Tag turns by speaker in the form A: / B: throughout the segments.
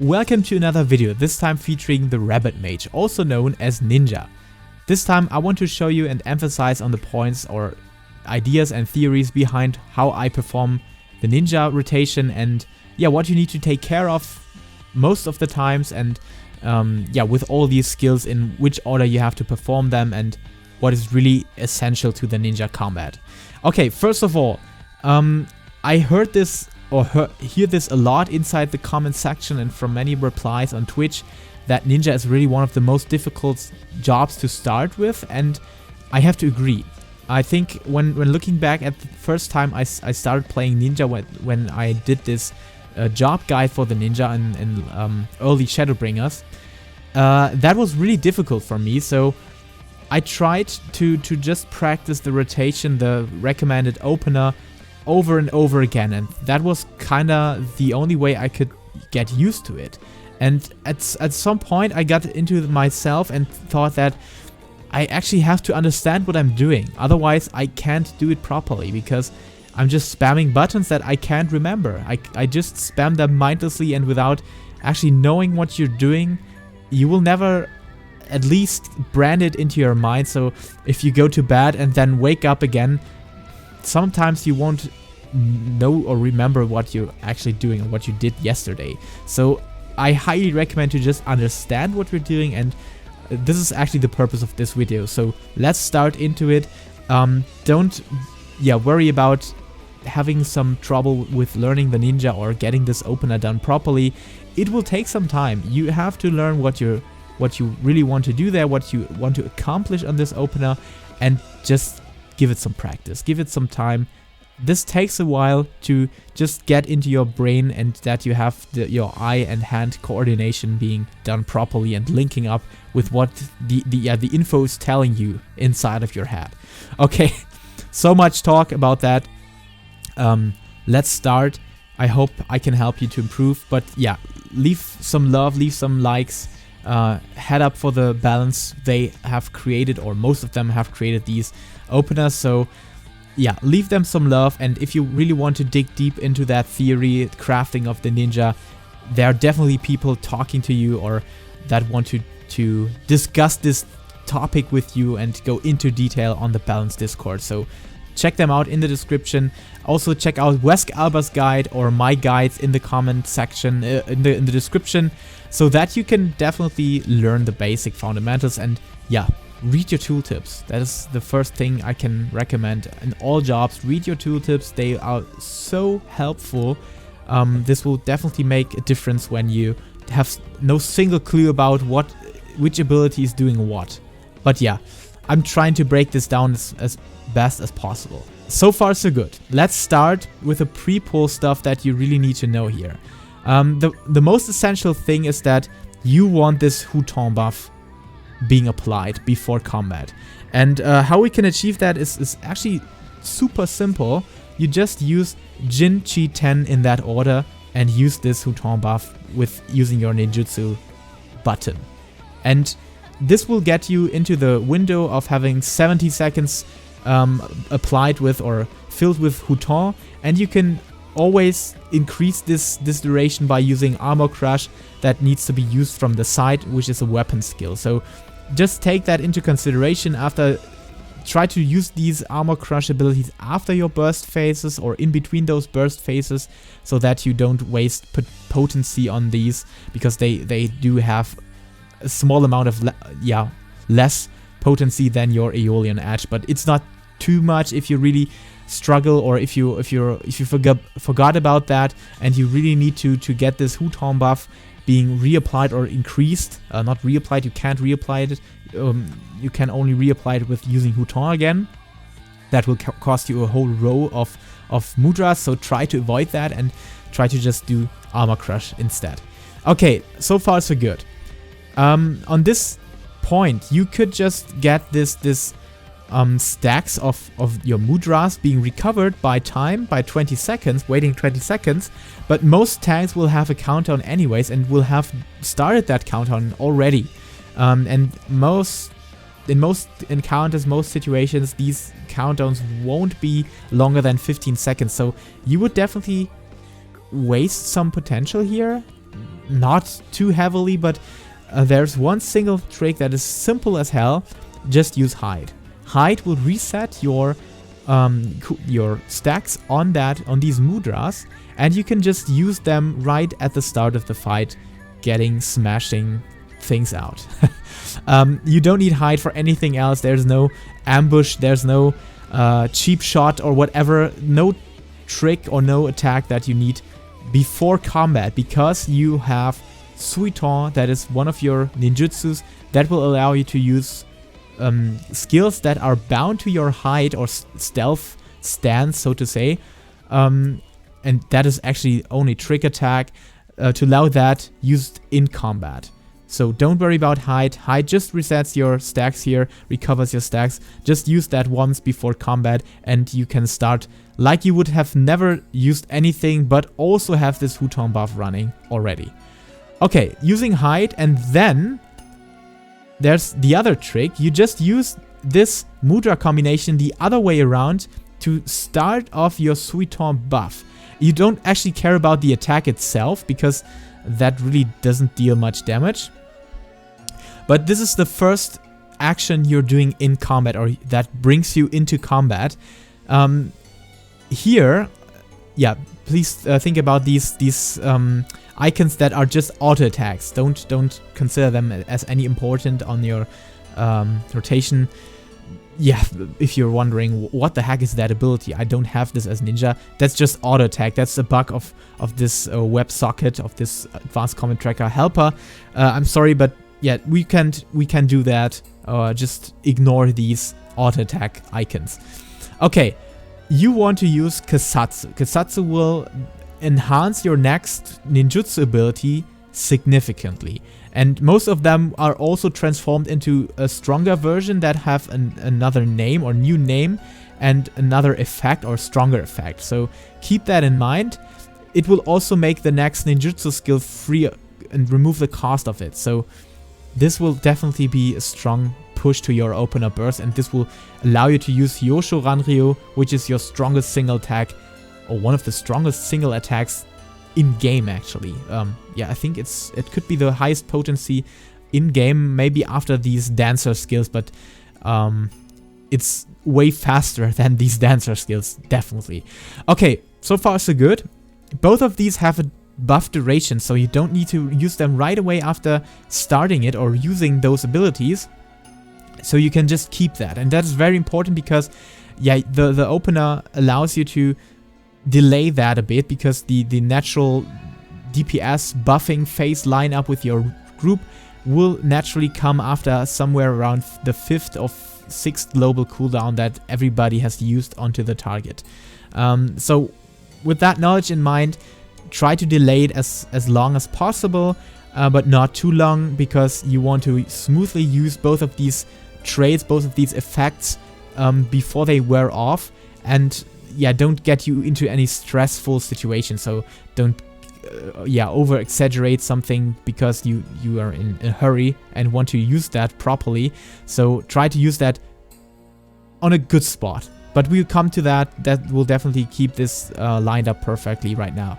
A: Welcome to another video, this time featuring the Rabbit Mage, also known as Ninja. This time I want to show you and emphasize on the points or ideas and theories behind how I perform the Ninja rotation and what you need to take care of most of the times and with all these skills in which order you have to perform them and what is really essential to the Ninja combat. Okay, first of all, I heard this or hear this a lot inside the comment section and from many replies on Twitch that Ninja is really one of the most difficult jobs to start with, and I have to agree. I think when looking back at the first time I started playing Ninja when I did this job guide for the Ninja in early Shadowbringers, that was really difficult for me, so I tried to just practice the rotation, the recommended opener, over and over again, and that was kinda the only way I could get used to it. And at some point I got into myself and thought that I actually have to understand what I'm doing, otherwise I can't do it properly because I'm just spamming buttons that I can't remember. I just spam them mindlessly and without actually knowing what you're doing. You will never at least brand it into your mind, so if you go to bed and then wake up again, sometimes you won't know or remember what you're actually doing or what you did yesterday. So I highly recommend to just understand what you're doing, and this is actually the purpose of this video. So let's start into it. Don't worry about having some trouble with learning the Ninja or getting this opener done properly. It will take some time. You have to learn what you really want to do there, what you want to accomplish on this opener, and just give it some practice, give it some time. This takes a while to just get into your brain and that you have your eye and hand coordination being done properly and linking up with what the info is telling you inside of your head. Okay, so much talk about that. Let's start. I hope I can help you to improve, but yeah, leave some love, leave some likes. Head up for the balance they have created, or most of them have created these openers, so yeah, leave them some love. And if you really want to dig deep into that theory, crafting of the Ninja, there are definitely people talking to you or that want to discuss this topic with you and go into detail on the balance Discord, so check them out in the description. Also check out Wesk Alba's guide or my guides in the comment section, in the description, so that you can definitely learn the basic fundamentals. And yeah, read your tooltips. That is the first thing I can recommend in all jobs. Read your tooltips. They are so helpful. This will definitely make a difference when you have no single clue about which ability is doing what. But yeah, I'm trying to break this down as best as possible. So far so good. Let's start with the pre-pull stuff that you really need to know here. The most essential thing is that you want this Huton buff being applied before combat. And how we can achieve that is actually super simple. You just use Jin, Chi, Ten in that order and use this Huton buff with using your ninjutsu button. And this will get you into the window of having 70 seconds applied with or filled with Huton, and you can always increase this duration by using Armor Crush that needs to be used from the side, which is a weapon skill. So just take that into consideration. Try to use these Armor Crush abilities after your burst phases or in between those burst phases, so that you don't waste potency on these, because they do have a small amount of less potency than your Aeolian Edge, but it's not too much if you really struggle, or if you forgot about that and you really need to get this Huton buff being reapplied or increased. Not reapplied, you can't reapply it. You can only reapply it with using Huton again. That will cost you a whole row of mudras, so try to avoid that and try to just do Armor Crush instead. Okay, so far so good. On this point, you could just get this stacks of your mudras being recovered by 20 seconds, waiting 20 seconds, but most tanks will have a countdown anyways and will have started that countdown already. And in most encounters, most situations, these countdowns won't be longer than 15 seconds, so you would definitely waste some potential here not too heavily, but there's one single trick that is simple as hell. Just use hide. Hide will reset your stacks on these mudras, and you can just use them right at the start of the fight, smashing things out. You don't need hide for anything else. There's no ambush, there's no cheap shot or whatever, no trick or no attack that you need before combat, because you have Suiton, that is one of your ninjutsus that will allow you to use skills that are bound to your hide or stealth stance, so to say, and that is actually only trick attack to allow that used in combat. So don't worry about hide. Hide just resets your stacks here, recovers your stacks. Just use that once before combat and you can start like you would have never used anything, but also have this Huton buff running already. Okay, using hide, and then there's the other trick. You just use this mudra combination the other way around to start off your Suiton buff. You don't actually care about the attack itself because that really doesn't deal much damage. But this is the first action you're doing in combat, or that brings you into combat. Here, yeah, please think about these icons that are just auto attacks. Don't consider them as any important on your rotation. Yeah, if you're wondering what the heck is that ability, I don't have this as ninja. That's just auto attack. That's a bug of this WebSocket, of this advanced comment tracker helper. I'm sorry, but yeah, we can do that. Just ignore these auto attack icons. Okay, you want to use Kasatsu. Kasatsu will enhance your next ninjutsu ability significantly. And most of them are also transformed into a stronger version that have another name or new name and another effect or stronger effect. So keep that in mind. It will also make the next ninjutsu skill free and remove the cost of it. So this will definitely be a strong push to your opener burst, and this will allow you to use Yosho Ranryu, which is your strongest single attack, or one of the strongest single attacks in game actually. Yeah, I think it could be the highest potency in game, maybe after these dancer skills, but it's way faster than these dancer skills, definitely. Okay, so far so good. Both of these have a buff duration, so you don't need to use them right away after starting it or using those abilities. So you can just keep that, and that is very important because, yeah, the opener allows you to delay that a bit, because the natural DPS buffing phase lineup with your group will naturally come after somewhere around the 5th or 6th global cooldown that everybody has used onto the target. So with that knowledge in mind, try to delay it as long as possible, but not too long, because you want to smoothly use both of these traits, both of these effects before they wear off, and yeah, don't get you into any stressful situation. So don't over exaggerate something because you are in a hurry and want to use that properly. So try to use that on a good spot. But we'll come to that. That will definitely keep this lined up perfectly right now.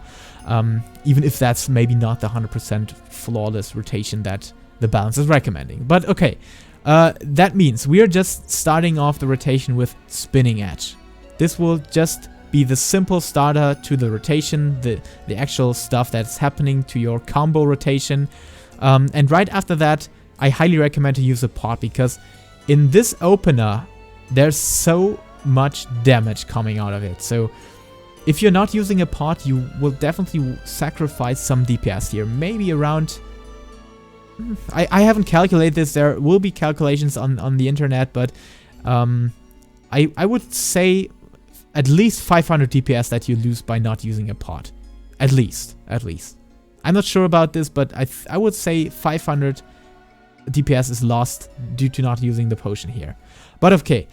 A: Even if that's maybe not the 100% flawless rotation that the balance is recommending. But okay, that means we are just starting off the rotation with Spinning Edge. This will just be the simple starter to the rotation, the actual stuff that's happening to your combo rotation. And right after that, I highly recommend to use a pot, because in this opener, there's so much damage coming out of it. So if you're not using a pot, you will definitely sacrifice some DPS here. Maybe around... I haven't calculated this. There will be calculations on the internet, but I would say at least 500 DPS that you lose by not using a pot. At least. I'm not sure about this, but I would say 500 DPS is lost due to not using the potion here. But okay,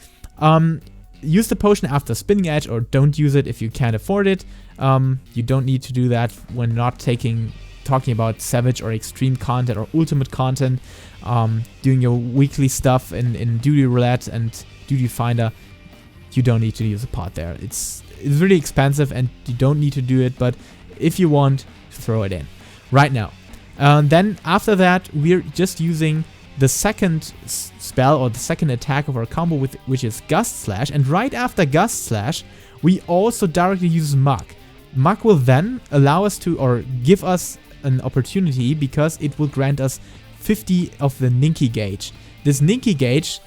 A: use the potion after Spinning Edge, or don't use it if you can't afford it. You don't need to do that when not talking about Savage or Extreme content or Ultimate content. Doing your weekly stuff in Duty Roulette and Duty Finder, you don't need to use a pot there. It's really expensive and you don't need to do it, but if you want, throw it in. right now. Then after that, we're just using the second spell or the second attack of our combo, which is Gust Slash. And right after Gust Slash, we also directly use Mug. Mug will then allow us to, or give us an opportunity, because it will grant us 50 of the Ninki gauge. This Ninki gauge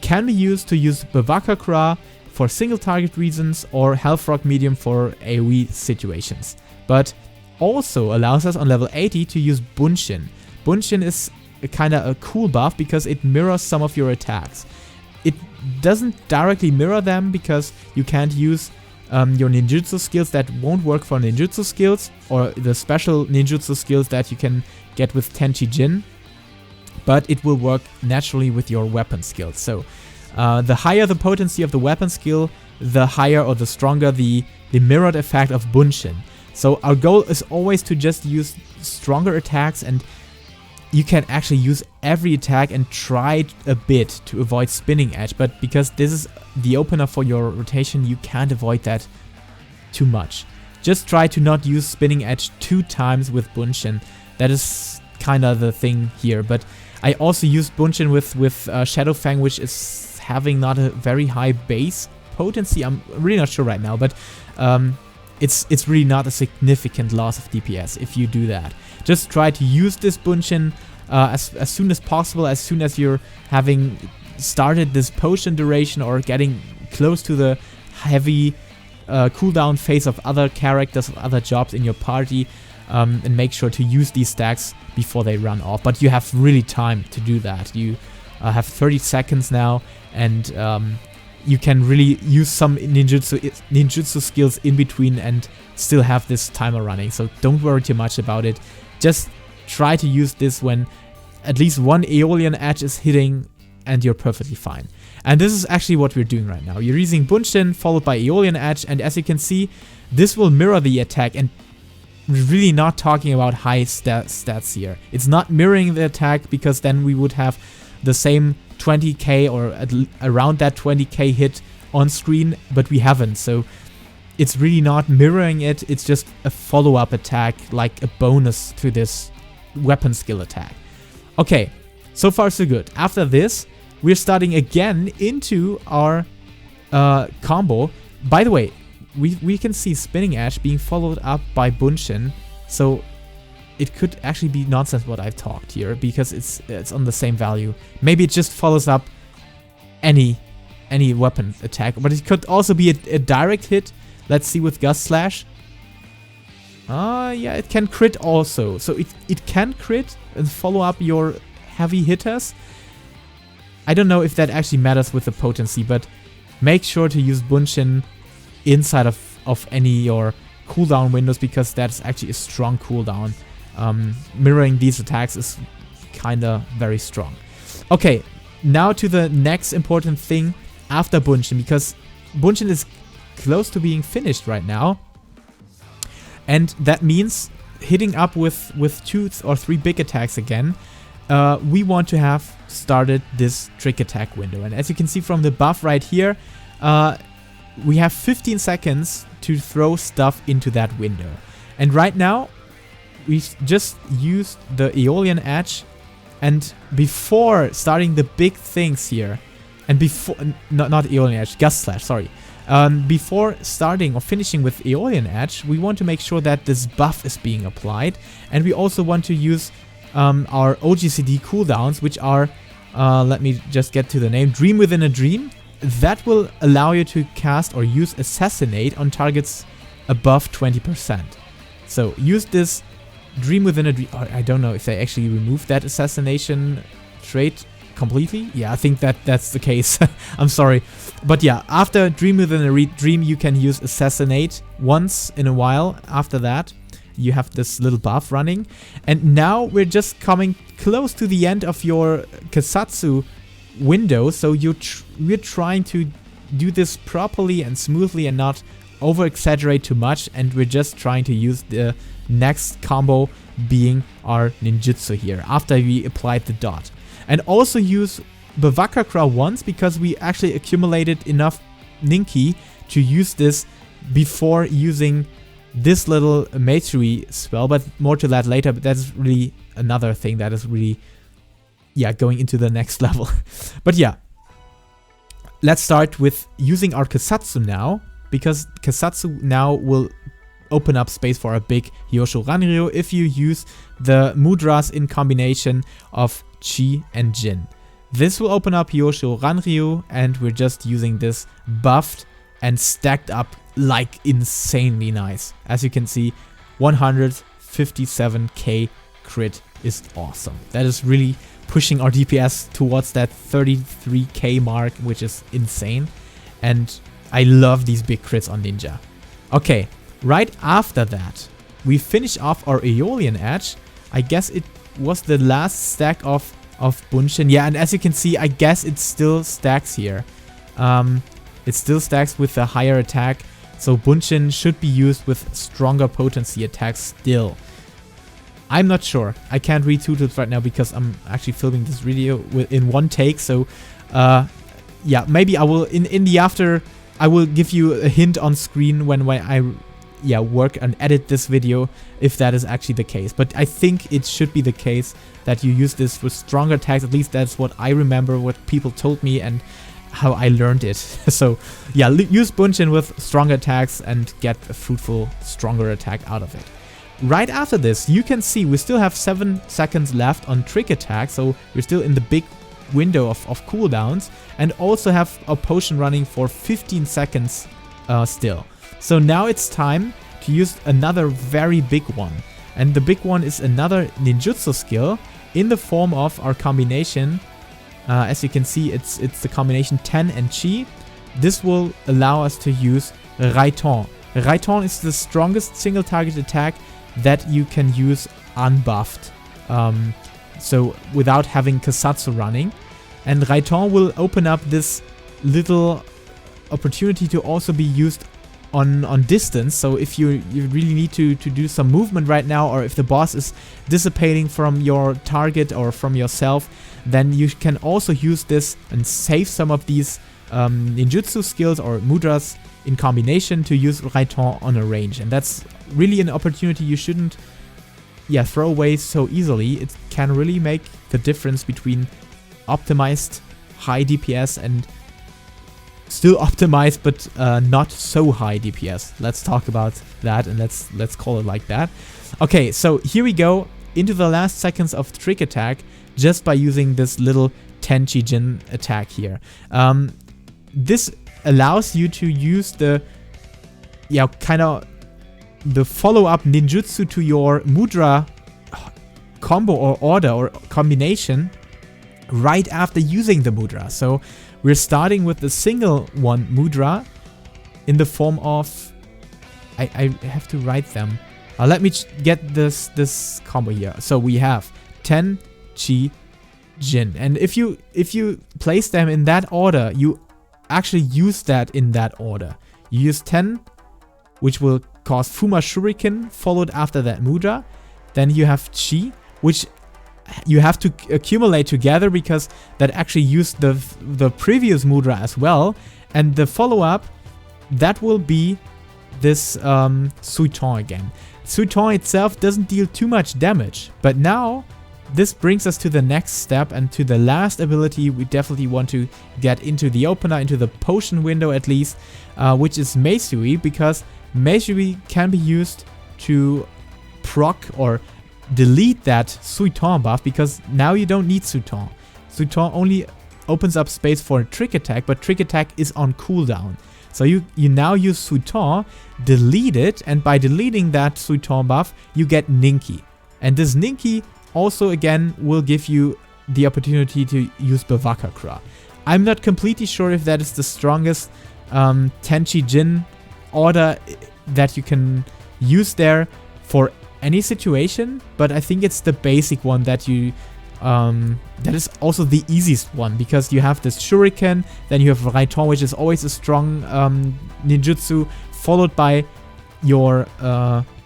A: can be used to use Bavakakra for single target reasons or Health Rock Medium for AoE situations. But also allows us on level 80 to use Bunshin. Bunshin is kinda a cool buff because it mirrors some of your attacks. It doesn't directly mirror them because you can't use your ninjutsu skills that won't work for ninjutsu skills, or the special ninjutsu skills that you can get with Tenchi Jin, but it will work naturally with your weapon skills. So the higher the potency of the weapon skill, the higher or the stronger the mirrored effect of Bunshin. So our goal is always to just use stronger attacks, and you can actually use every attack and try a bit to avoid Spinning Edge, but because this is the opener for your rotation, you can't avoid that too much. Just try to not use Spinning Edge 2 times with Bunshin. That is kinda the thing here, but I also used Bunshin with Shadowfang, which is having not a very high base potency. I'm really not sure right now, but it's really not a significant loss of DPS if you do that. Just try to use this Bunshin as soon as possible, as soon as you're having started this potion duration or getting close to the heavy cooldown phase of other characters, of other jobs in your party, and make sure to use these stacks before they run off. But you have really time to do that. You have 30 seconds now, and you can really use some ninjutsu skills in between and still have this timer running. So don't worry too much about it. Just try to use this when at least one Aeolian Edge is hitting, and you're perfectly fine. And this is actually what we're doing right now. You're using Bunshin followed by Aeolian Edge, and as you can see, this will mirror the attack, and we're really not talking about high stats here. It's not mirroring the attack, because then we would have the same 20k or around that 20k hit on screen, but we haven't. So it's really not mirroring it, it's just a follow-up attack, like a bonus to this weapon skill attack. Okay, so far so good. After this, we're starting again into our combo. By the way, we can see Spinning Edge being followed up by Bunshin, so it could actually be nonsense what I've talked here, because it's on the same value. Maybe it just follows up any weapon attack, but it could also be a direct hit. Let's see with Gust Slash. Yeah, it can crit also. So it can crit and follow up your heavy hitters. I don't know if that actually matters with the potency, but make sure to use Bunshin inside of any your cooldown windows, because that's actually a strong cooldown. Mirroring these attacks is kinda very strong. Okay, now to the next important thing after Bunshin, because Bunshin is close to being finished right now, and that means hitting up with 2 or 3 big attacks again. We want to have started this trick attack window, and as you can see from the buff right here, we have 15 seconds to throw stuff into that window. And right now we just used the Aeolian Edge, and before starting the big things here, and before not Aeolian Edge, Gust Slash, sorry. Before starting or finishing with Aeolian Edge, we want to make sure that this buff is being applied, and we also want to use our OGCD cooldowns, which are, let me just get to the name, Dream Within a Dream. That will allow you to cast or use Assassinate on targets above 20%. So use this Dream Within a Dream. I don't know if they actually removed that assassination trait completely. Yeah, I think that's the case. I'm sorry. But yeah, after Dream Within a Dream, you can use Assassinate once in a while. After that, you have this little buff running. And now we're just coming close to the end of your Kasatsu window. So we're trying to do this properly and smoothly and not over-exaggerate too much. And we're just trying to use the next combo being our ninjutsu here after we applied the dot. And also use Bavakakra once, because we actually accumulated enough Ninki to use this before using this little Matsui spell, but more to that later. But that's really another thing that is really, yeah, going into the next level. But yeah, let's start with using our Kasatsu now, because Kasatsu now will open up space for a big Hyosho Ranryu if you use the mudras in combination of Chi and Jin. This will open up Hyosho Ranryu, and we're just using this buffed and stacked up like insanely nice. As you can see, 157k crit is awesome. That is really pushing our DPS towards that 33k mark, which is insane. And I love these big crits on Ninja. Okay, right after that, we finish off our Aeolian Edge. I guess it was the last stack of Bunshin. Yeah, and as you can see, I guess it still stacks here. It still stacks with a higher attack. So Bunshin should be used with stronger potency attacks still. I'm not sure. I can't read tutorials right now because I'm actually filming this video in one take. So yeah, maybe I will in the after I will give you a hint on screen when I work and edit this video if that is actually the case. But I think it should be the case that you use this with stronger attacks. At least that's what I remember, what people told me and how I learned it. So yeah, use Bunshin with stronger attacks and get a fruitful, stronger attack out of it. Right after this, you can see we still have 7 seconds left on trick attack, so we're still in the big window of cooldowns, and also have a potion running for 15 seconds still. So now it's time to use another very big one. And the big one is another ninjutsu skill in the form of our combination. As you can see, it's the combination Ten and Chi. This will allow us to use Raiton. Raiton is the strongest single target attack that you can use unbuffed. So without having Kasatsu running. And Raiton will open up this little opportunity to also be used on distance. So if you really need to do some movement right now, or if the boss is dissipating from your target or from yourself, then you can also use this and save some of these ninjutsu skills or mudras in combination to use Raiton on a range. And that's really an opportunity you shouldn't throw away so easily. It can really make the difference between optimized high DPS and still optimized but not so high DPS. Let's talk about that, and let's call it like that. Okay, so here we go into the last seconds of trick attack just by using this little Tenchi Jin attack here. This allows you to use the the follow-up ninjutsu to your mudra combo or order or combination right after using the mudra. So we're starting with the single one mudra in the form of, I have to write them. Let me get this combo here. So we have Ten, Chi, Jin, and if you place them in that order, you actually use that in that order. You use Ten, which will cause Fuma Shuriken, followed after that mudra. Then you have Chi, which you have to accumulate together because that actually used the previous mudra as well. And the follow-up, that will be this Suiton again. Suiton itself doesn't deal too much damage, but now this brings us to the next step and to the last ability we definitely want to get into the opener, into the potion window at least, which is Masayoshi, because Masayoshi can be used to proc or delete that Suiton buff, because now you don't need Suiton. Suiton only opens up space for a trick attack, but trick attack is on cooldown. So you now use Suiton, delete it, and by deleting that Suiton buff, you get Ninki. And this Ninki also again will give you the opportunity to use Bavakakra. I'm not completely sure if that is the strongest Tenchi Jin order that you can use there for any situation, but I think it's the basic one that you that is also the easiest one, because you have this Shuriken, then you have Raiton, which is always a strong ninjutsu, followed by your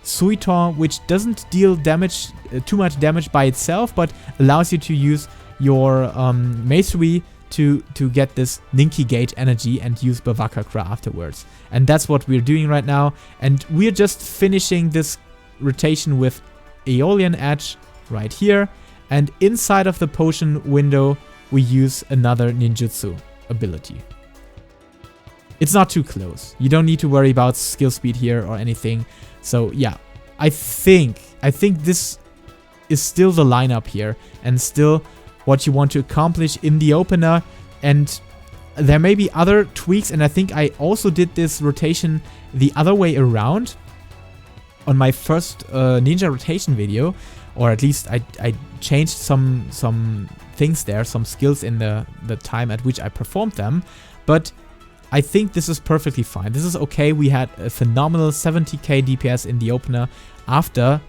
A: Suiton, which doesn't deal too much damage by itself, but allows you to use your Masayoshi to get this Ninki Gate energy and use Bavakakra afterwards. And that's what we're doing right now. And we're just finishing this rotation with Aeolian Edge right here. And inside of the potion window, we use another ninjutsu ability. It's not too close. You don't need to worry about skill speed here or anything. So yeah, I think this is still the lineup here and still what you want to accomplish in the opener. And there may be other tweaks, and I think I also did this rotation the other way around on my first ninja rotation video, or at least I changed some things there, some skills in the time at which I performed them, but I think this is perfectly fine. This is okay. We had a phenomenal 70k DPS in the opener after,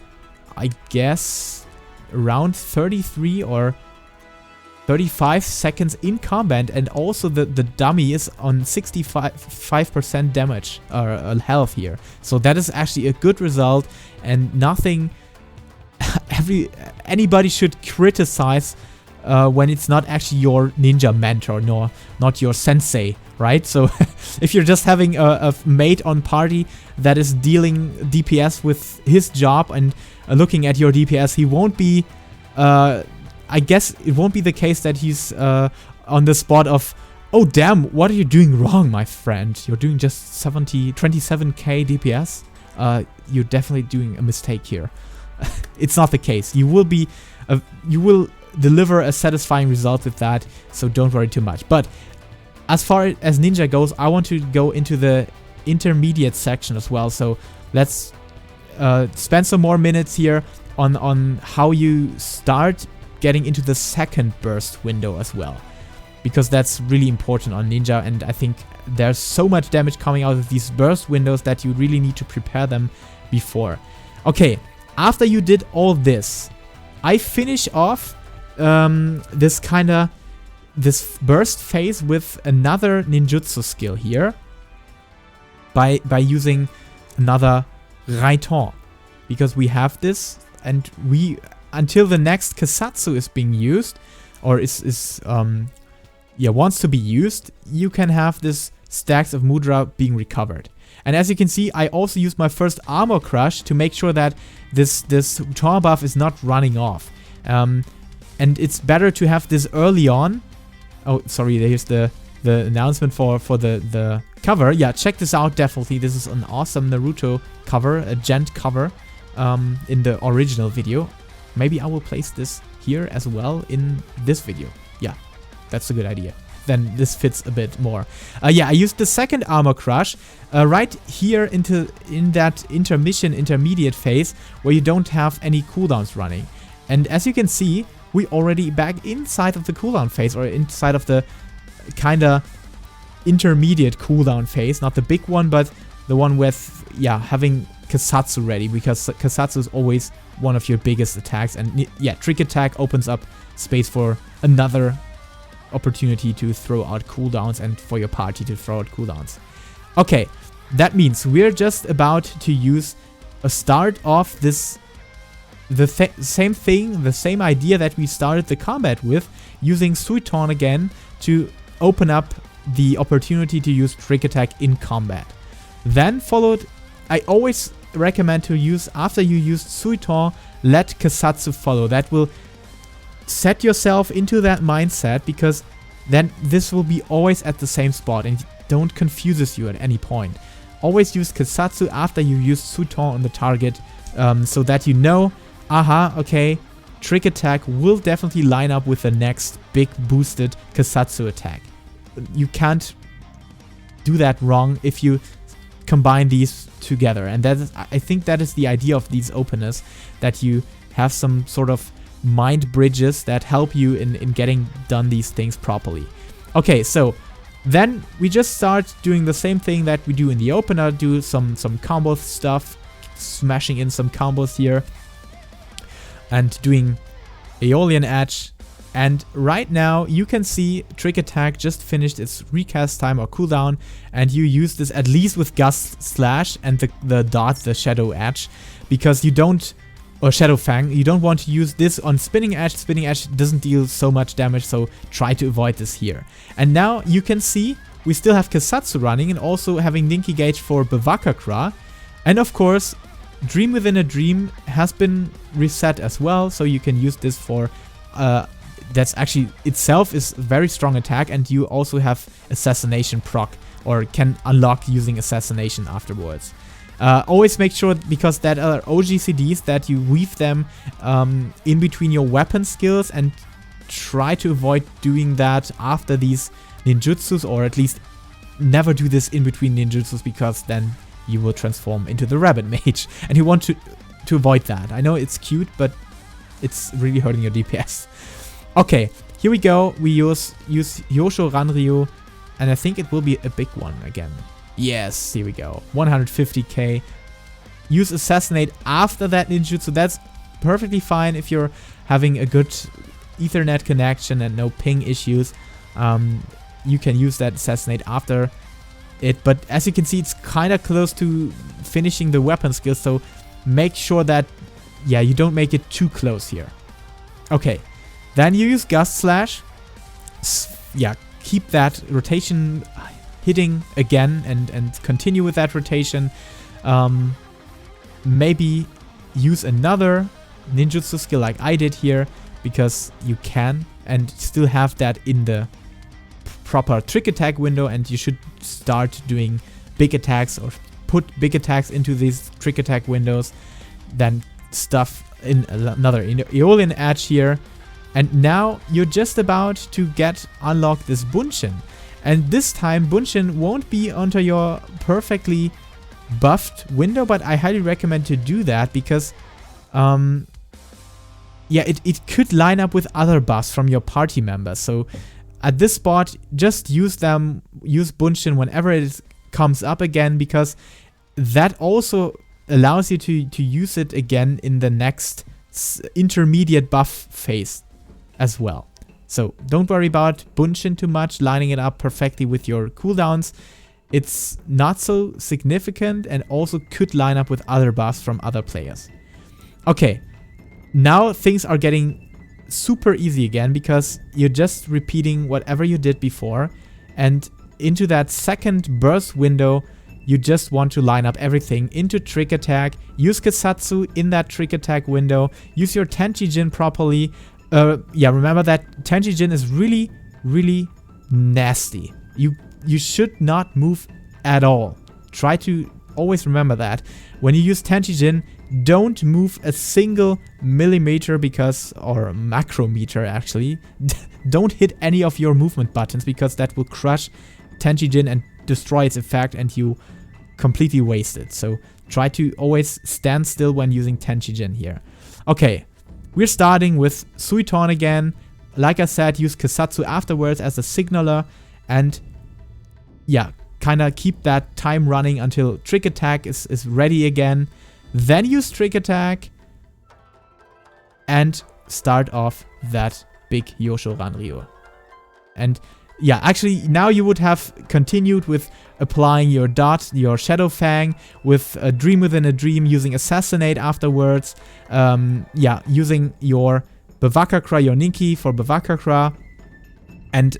A: I guess, around 33 or 35 seconds in combat, and also the dummy is on 65% damage or health here. So that is actually a good result, and nothing anybody should criticize when it's not actually your ninja mentor, nor not your sensei, right? So if you're just having a mate on party that is dealing DPS with his job and looking at your DPS, he won't be I guess it won't be the case that he's on the spot of, oh damn, what are you doing wrong, my friend? You're doing just 27k DPS. You're definitely doing a mistake here. It's not the case. You will deliver a satisfying result with that, so don't worry too much. But as far as ninja goes, I want to go into the intermediate section as well. So let's spend some more minutes here on how you start getting into the second burst window as well, because that's really important on ninja, and I think there's so much damage coming out of these burst windows that you really need to prepare them before. Okay, after you did all this, I finish off this burst phase with another ninjutsu skill here by using another Raiton, because we have this, and we, until the next Kasatsu is being used, or wants to be used, you can have this stacks of Mudra being recovered. And as you can see, I also used my first Armor Crush to make sure that this Taunt buff is not running off. And it's better to have this early on. Oh, sorry, there's the announcement for the cover. Yeah, check this out, definitely. This is an awesome Naruto cover, a gent cover in the original video. Maybe I will place this here as well in this video. Yeah, that's a good idea. Then this fits a bit more. Yeah, I used the second Armor Crush right here in that intermediate phase where you don't have any cooldowns running. And as you can see, we already back inside of the cooldown phase, or inside of the kinda intermediate cooldown phase. Not the big one, but the one with, yeah, having Kasatsu ready, because Kasatsu is always one of your biggest attacks, and yeah, Trick Attack opens up space for another opportunity to throw out cooldowns and for your party to throw out cooldowns. Okay, that means we're just about to use a start of this, same thing, the same idea that we started the combat with, using Suiton again to open up the opportunity to use Trick Attack in combat. Then followed, I always recommend to use, after you use Suiton, let Kasatsu follow. That will set yourself into that mindset, because then this will be always at the same spot and don't confuses you at any point. Always use Kasatsu after you use Suiton on the target, so that you know, aha, okay, Trick Attack will definitely line up with the next big boosted Kasatsu attack. You can't do that wrong if you combine these together, and that is, I think that is the idea of these openers, that you have some sort of mind bridges that help you in getting done these things properly. Okay, so then we just start doing the same thing that we do in the opener, do some combo stuff, smashing in some combos here, and doing Aeolian Edge. And right now you can see Trick Attack just finished its recast time or cooldown, and you use this at least with Gust Slash and the dot, the Shadow Edge, because you don't or Shadow Fang. You don't want to use this on Spinning Edge. Spinning Edge doesn't deal so much damage, so try to avoid this here. And now you can see we still have Kasatsu running and also having Ninki Gauge for Bavakakra. And of course, Dream Within a Dream has been reset as well, so you can use this for... that's actually itself is a very strong attack, and you also have Assassination proc, or can unlock using Assassination afterwards. Always make sure, because that are OGCDs, that you weave them in between your weapon skills, and try to avoid doing that after these ninjutsus, or at least never do this in between ninjutsus, because then you will transform into the Rabbit Mage, and you want to avoid that. I know it's cute, but it's really hurting your DPS. Okay, here we go. We use Yosho Ranryu, and I think it will be a big one again. Yes, here we go. 150k. Use Assassinate after that ninjutsu. That's perfectly fine if you're having a good Ethernet connection and no ping issues. You can use that Assassinate after it, but as you can see, it's kind of close to finishing the weapon skill, so make sure that, yeah, you don't make it too close here. Okay, then you use Gust Slash. Yeah, keep that rotation hitting again and continue with that rotation. Maybe use another ninjutsu skill like I did here, because you can, and still have that in the proper trick attack window, and you should start doing big attacks or put big attacks into these trick attack windows, then stuff in another Aeolian Edge here. And now you're just about to unlock this Bunshin, and this time Bunshin won't be under your perfectly buffed window, but I highly recommend to do that, because yeah, it could line up with other buffs from your party members. So at this spot, just use Bunshin whenever it comes up again, because that also allows you to use it again in the next intermediate buff phase as well. So don't worry about Bunshin too much, lining it up perfectly with your cooldowns. It's not so significant, and also could line up with other buffs from other players. Okay, now things are getting super easy again, because you're just repeating whatever you did before, and into that second burst window you just want to line up everything into trick attack. Use Kasatsu in that trick attack window. Use your Tenchi-Jin properly. Yeah, remember that Tenchi-Jin is really, really nasty. You should not move at all. Try to always remember that. When you use Tenchi-Jin, don't move a single millimeter, or macrometer actually. Don't hit any of your movement buttons, because that will crush Tenchi-Jin and destroy its effect, and you completely waste it. So try to always stand still when using Tenchi-Jin here. Okay, we're starting with Suiton again. Like I said, use Kasatsu afterwards as a signaler, and yeah, kind of keep that time running until trick attack is ready again. Then use trick attack and start off that big Yosho Ranryu. And yeah, actually now you would have continued with applying your dot, your Shadow Fang, with a Dream Within a Dream, using Assassinate afterwards. Yeah, using your Bavakakra, your Ninki for Bavakakra. And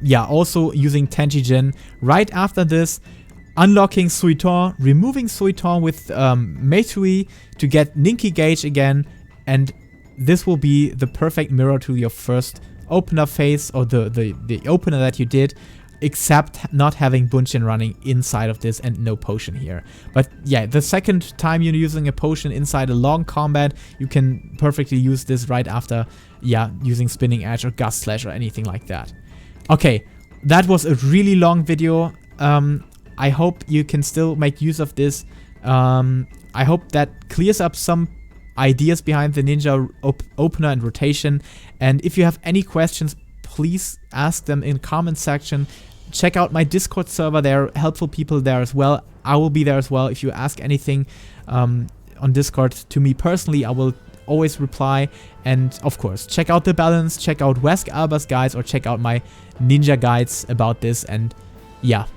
A: yeah, also using Tenchi-Jin right after this. Unlocking Suiton, removing Suiton with Meitui to get Ninki Gauge again, and this will be the perfect mirror to your first opener phase, or the opener that you did, except not having Bunshin running inside of this and no potion here. But yeah, the second time you're using a potion inside a long combat, you can perfectly use this right after, yeah, using Spinning Edge or Gust Slash or anything like that. Okay, that was a really long video. I hope you can still make use of this. I hope that clears up some ideas behind the ninja opener and rotation. And if you have any questions, please ask them in the comment section. Check out my Discord server. There are helpful people there as well. I will be there as well. If you ask anything on Discord to me personally, I will always reply. And of course, check out the balance, check out Wesk Alba's guides, or check out my ninja guides about this. And yeah,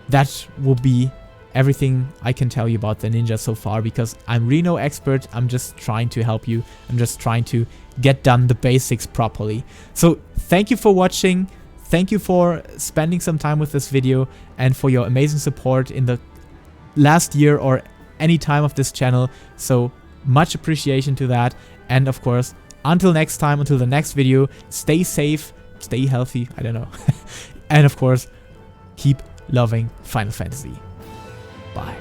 A: that will be everything I can tell you about the ninja so far, because I'm really no expert. I'm just trying to help you. I'm just trying to get done the basics properly. So thank you for watching. Thank you for spending some time with this video and for your amazing support in the last year or any time of this channel. So much appreciation to that. And of course, until next time, until the next video, stay safe, stay healthy, I don't know. And of course, keep loving Final Fantasy. Bye.